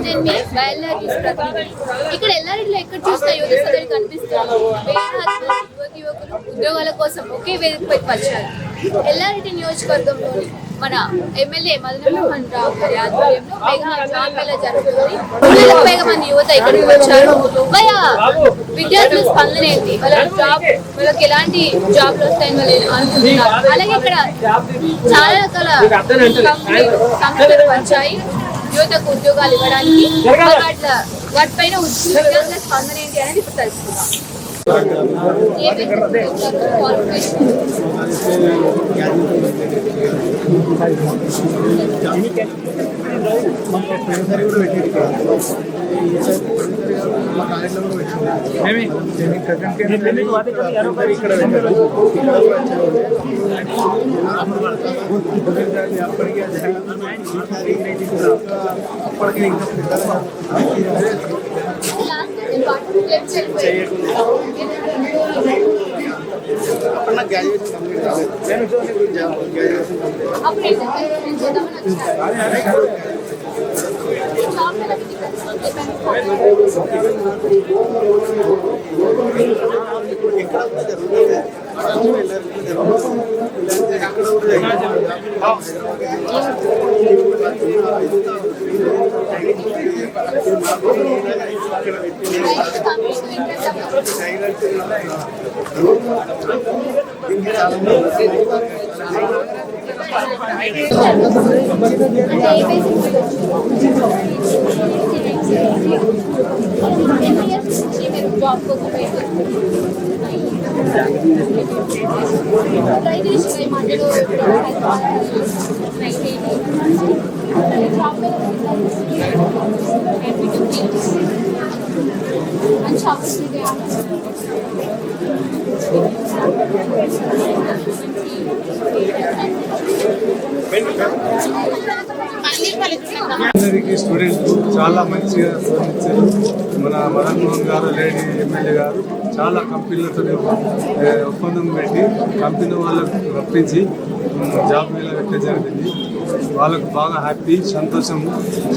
నేను మీ బయలుదేరి ప్రతినిధి. ఇక్కడ ఎల్లారెడ్డిలో ఎక్కడ చూసినా యువత సదరి కనిపిస్తారు. యువతి యువకులు ఉద్యోగాల కోసం ఒకే వేదికపైకి వచ్చారు. ఎల్లారెడ్డి నియోజకవర్గంలోని మన ఎమ్మెల్యే మదన్ మోహన్ రావు గారి ఆధ్వర్యంలో మెగా జాబ్ మేళా జరుగుతుంది. 100లకు పైగా మంది యువత ఇక్కడికి వచ్చారు. విద్యార్థుల స్పందన ఏంటి, వాళ్ళకి ఎలాంటి జాబ్లు వస్తాయని వాళ్ళు అనుకుంటున్నారు. అలాగే ఇక్కడ చాలా రకాల సంస్థలు వచ్చాయి యువతకు ఉద్యోగాలు ఇవ్వడానికి. వాటిపైన విద్యార్థుల స్పందన ఏంటి అనేది ఇప్పుడు తెలుసుకుందాం. अपना ग्रेजुएशन कंप्लीट స్టూడెంట్ చాలా మంచిగా స్పందించారు. మన మదన్ మోహన్ గారు లేడీ ఎమ్మెల్యే గారు చాలా కంపెనీలతో ఒప్పందం పెట్టి కంపెనీ వాళ్ళకు రప్పించి జాబ్ మేళా పెట్టడం జరిగింది. వాళ్ళకు బాగా హ్యాపీ, సంతోషం.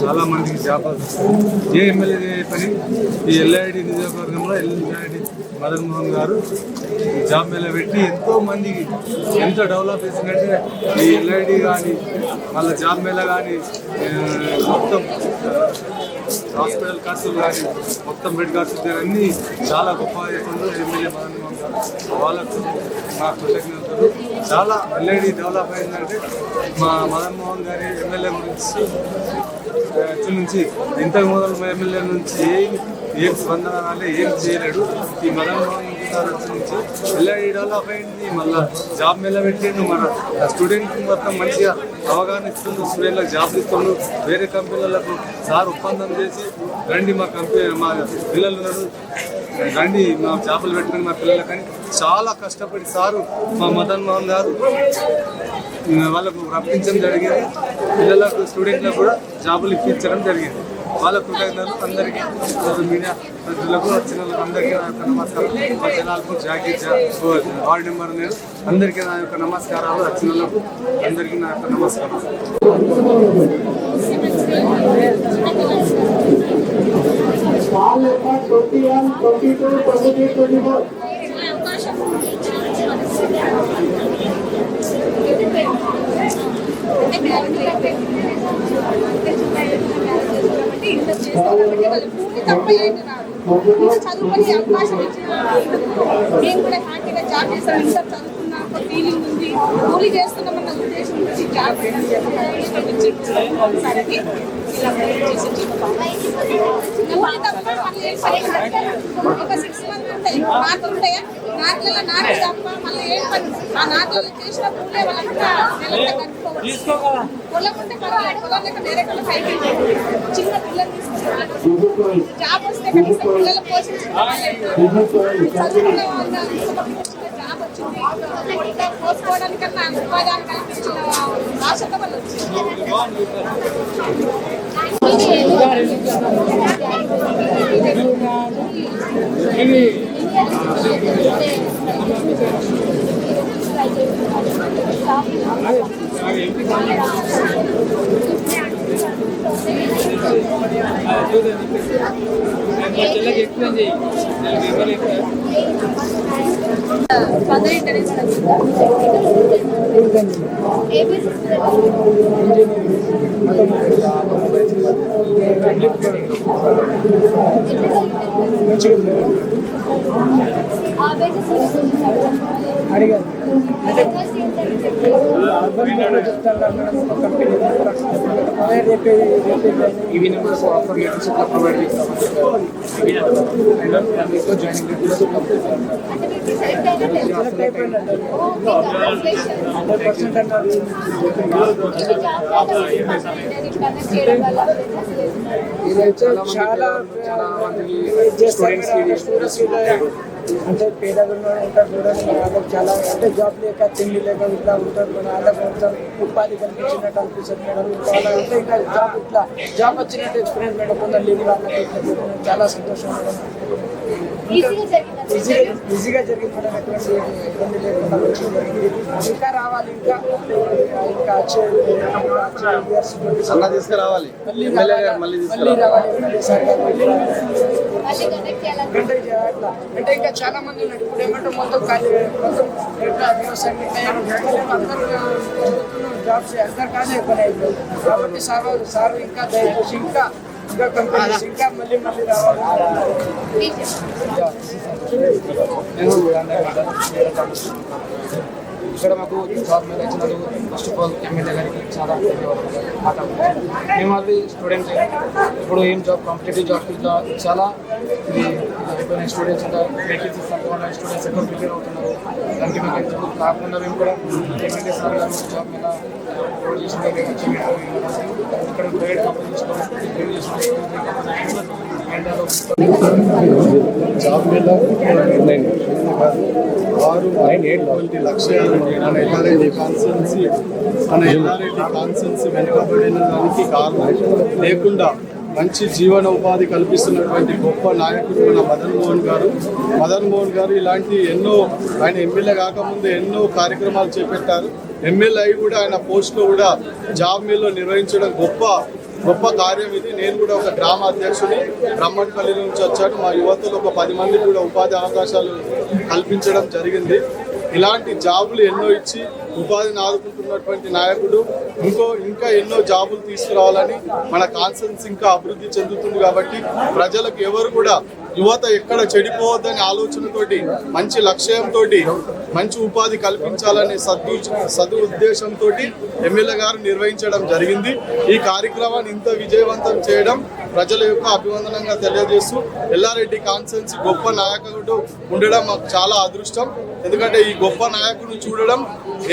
చాలా మందికి జాబ్ వస్తుంది. ఏ ఎమ్మెల్యే పని ఈ ఎల్ఐడి నియోజకవర్గంలో ఎల్ఐడి మదన్ మోహన్ గారు జాబ్ మేళా పెట్టి ఎంతో మందికి ఎంత డెవలప్ చేసిందంటే ఈ ఎల్ఐడి కానీ మళ్ళీ జాబ్ మేళా కానీ మొత్తం హాస్పిటల్ ఖర్చులు కానీ మొత్తం బెడ్ ఖర్చులు అన్నీ చాలా గొప్ప చేస్తుండ్రు ఎమ్మెల్యే మదన్ మోహన్ గారు. వాళ్ళకు మా కృతజ్ఞతలు. చాలా ఎల్ఐడి డెవలప్ అయిందంటే మా మదన్ మోహన్ గారి ఎమ్మెల్యే గురించి నుంచి ఇంతకు మొదలు ఎమ్మెల్యే నుంచి ఏం స్పందన రాలే, ఏం చేయలేడు. ఈ మదన్ మోహన్ గారు నుంచి ఎల్ఐడి డెవలప్ అయింది. మళ్ళీ జాబ్ మేళా పెట్టిండు. మన స్టూడెంట్ మొత్తం మంచిగా అవగాహన ఇస్తుండ్రు. స్టూడెంట్లకు జాబ్లు ఇస్తుండ్రు. వేరే కంపెనీలకు సార్ ఒప్పందం చేసి రండి మా పిల్లలు ఉన్నారు, రండి మా జాబులు పెట్టుకుని మా పిల్లలకని చాలా కష్టపడి సారు మా మదన్ మోహన్ గారు వాళ్ళకు రప్పించడం జరిగింది. పిల్లలకు స్టూడెంట్లకు కూడా జాబులు ఇప్పించడం జరిగింది. వాళ్ళ కృతజ్ఞతలు. అందరికీ మీడియా ప్రజలకు వచ్చిన అందరికీ నా యొక్క నమస్కారం. మా జనాలకు జాకీర్ వార్డు నెంబర్ నేను అందరికీ నా యొక్క నమస్కారాలు. వచ్చిన అందరికీ నా యొక్క నమస్కారం. చదువుకునే అవకాశం ఇచ్చిన మేము కూడా హ్యాపీగా జాబ్ చేస్తాం. ఇంత చదువుకున్న ఒక ఫీలింగ్ ఉంది. కూలీ చేస్తున్నామన్న ఉద్దేశం నుంచి జాబ్ ఒక 6 months ఉంటాయి, నాట్లు ఉంటాయా, నాట్లలో నాట్లు తప్ప మళ్ళీ ఏం పని. ఆ నాట్లలో చేసిన పూలే వాళ్ళంతా కట్టుకోవచ్చు. పొలం ఉంటే పర్వాలేదు, పొలం లేక వేరే వాళ్ళకి హైకిల్ చిన్న పిల్లలు తీసుకుంటారు. జాబ్ వస్తే కనీసం పిల్లలు చదువుకున్న వాళ్ళు జాబ్ వచ్చింది పోసుకోవడానికన్నా ఉపాధాన్ని కల్పించిన ఆశతో వాళ్ళు వచ్చింది. కొందరు ఇంటర్నెట్ అడిగారు ఇవి నెంబర్స్ ఆఫర్ లెటర్స్ ఇట్లా ప్రొవైడ్ చేస్తామని మీకు జాయినింగ్ లెటర్స్ 100% అన్నారు. ఇదైతే చాలా స్టూడెంట్స్ అంటే పేదలు ఉంటారు చూడండి, వాళ్ళకి చాలా అంటే జాబ్ లేక తిండి లేక ఇట్లా ఉంటారు. మన వాళ్ళకి కొంచెం ఉపాధి కనిపించినట్టు అనిపిస్తుంది మేడం. వాళ్ళ అంటే ఇంకా జాబ్ ఇట్లా జాబ్ వచ్చినట్టు ఎక్స్పీరియన్స్ మేడం. కొందరు లీవ్ వాళ్ళకి ఇట్లా చాలా సంతోషం మేడం. ఈజీగా జరిగింది మేడం. ఎటువంటి ఇబ్బంది లేకుండా మంచిగా జరిగింది. ఇంకా రావాలి, ఇంకా ఇంకా వచ్చే ఇయర్స్ అలా తీసుకురావాలి. మళ్ళీ మళ్ళీ రావాలి. అంటే ఇంకా చాలా మంది ఉన్నారు. ఇప్పుడు ఏమంటే మొత్తం మొత్తం అందరూ జాబ్స్ అందరు కానీ పని అయిపోయింది. కాబట్టి సార్ ఇంకా దయచేసి ఇంకా కంపెనీస్ ఇంకా మళ్ళీ రావాలి. ఇక్కడ మాకు జాబ్ మీద ఇచ్చినందుకు ఫస్ట్ ఆఫ్ ఆల్ ఎమ్మెల్యే గారికి చాలా మేము అది స్టూడెంట్స్ ఇప్పుడు ఏం జాబ్ కాంపిటేటివ్ జాబ్ ఇట్లా చాలా ఇది అయిపోయిన స్టూడెంట్స్ ఇంకా వేకెన్సీస్ తక్కువ ఉన్నాయి. స్టూడెంట్స్ ఎక్కువ ప్రిపేర్ అవుతున్నారు. దానికి మీకు ఎగ్జామ్ కాకుండా మేము కూడా ఎమ్మెల్యే సార్ గారు జాబ్ మీద ప్రొవైడ్ చేసిన ఇక్కడ ప్రైవేట్ కంపెనీస్ జాబ్ మీద 6.8 లక్షలు మన ఎల్లారెడ్డి కాన్సెన్సీ వెనుకబడిన దానికి కారణం లేకుండా మంచి జీవన ఉపాధి కల్పిస్తున్నటువంటి గొప్ప నాయకుడు మన మదన్ మోహన్ గారు ఇలాంటి ఎన్నో ఆయన ఎమ్మెల్యే కాకముందు ఎన్నో కార్యక్రమాలు చేపట్టారు. ఎమ్మెల్యే అయి కూడా ఆయన పోస్టులో కూడా జాబ్ మేళా నిర్వహించడం గొప్ప కార్యం ఇది. నేను కూడా ఒక గ్రామ అధ్యక్షుడి బ్రహ్మణపల్లి నుంచి వచ్చాను. మా యువతలో ఒక 10 మంది కూడా ఉపాధి అవకాశాలు కల్పించడం జరిగింది. ఇలాంటి జాబులు ఎన్నో ఇచ్చి ఉపాధిని ఆదుకుంటున్నటువంటి నాయకుడు ఇంకా ఎన్నో జాబులు తీసుకురావాలని మన కాన్సెన్స్ ఇంకా అభివృద్ధి చెందుతుంది. కాబట్టి ప్రజలకు ఎవరు కూడా యువత ఎక్కడ చెడిపోవద్దని ఆలోచనతోటి మంచి లక్ష్యంతో మంచి ఉపాధి కల్పించాలనే సదుద్దేశంతో ఎమ్మెల్యే గారు నిర్వహించడం జరిగింది. ఈ కార్యక్రమాన్ని ఇంత విజయవంతం చేయడం ప్రజల యొక్క అభివందనంగా తెలియజేస్తూ ఎల్లారెడ్డి కాన్సెన్స్ గొప్ప నాయకుడు ఉండడం మాకు చాలా అదృష్టం. ఎందుకంటే ఈ గొప్ప నాయకుడిని చూడడం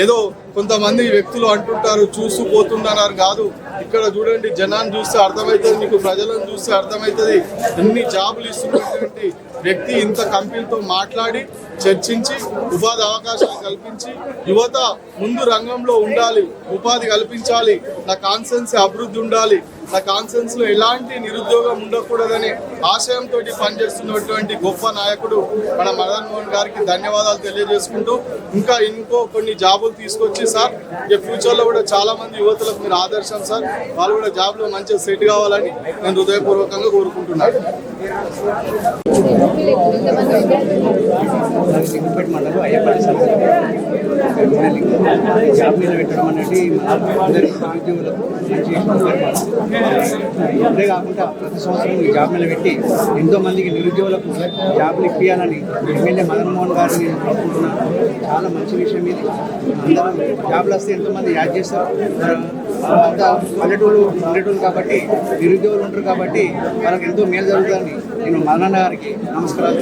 ఏదో కొంతమంది వ్యక్తులు అంటుంటారు చూస్తూ పోతుండన్నారు కాదు. ఇక్కడ చూడండి, జనాన్ని చూస్తే అర్థమవుతుంది, మీకు ప్రజలను చూస్తే అర్థమవుతుంది. ఎన్ని జాబులు ఇస్తున్నటువంటి వ్యక్తి ఇంత కంపెనీతో మాట్లాడి చర్చించి ఉపాధి అవకాశాలు కల్పించి యువత ముందు రంగంలో ఉండాలి, ఉపాధి కల్పించాలి, నా కాన్సెన్స్ అభివృద్ధి ఉండాలి, నా కాన్సెన్స్ లో ఎలాంటి నిరుద్యోగం ఉండకూడదనే ఆశయంతో పనిచేస్తున్నటువంటి గొప్ప నాయకుడు మన మదన్ మోహన్ గారికి ధన్యవాదాలు తెలియజేసుకుంటూ ఇంకో కొన్ని జాబులు తీసుకొచ్చి సార్ ఇక ఫ్యూచర్ లో కూడా చాలా మంది యువతులకు మీరు ఆదర్శం సార్. వాళ్ళు కూడా జాబ్ లో మంచిగా సెట్ కావాలని నేను హృదయపూర్వకంగా కోరుకుంటున్నాను. లింగపేట మండలం అయ్యపల్లి జాబ్ మీద పెట్టడం అనేది అందరికీ నిరుద్యోగులకు మంచి అంతే కాకుండా ప్రతి సంవత్సరం ఈ జాబ్ మీద పెట్టి ఎంతో మందికి నిరుద్యోగులకు జాబులు ఇప్పించాలని ఎమ్మెల్యే మదన్ మోహన్ గారిని కోరుకుంటున్నాను. చాలా మంచి విషయం ఇది. అందరం జాబులు వస్తే ఎంతోమంది యాడ్ చేస్తారు. పల్లెటూరు కాబట్టి నిరుద్యోగులు ఉంటారు కాబట్టి వాళ్ళకి ఎంతో మేలు జరుగుతుందని నేను మదన్ గారికి నమస్కారాలు.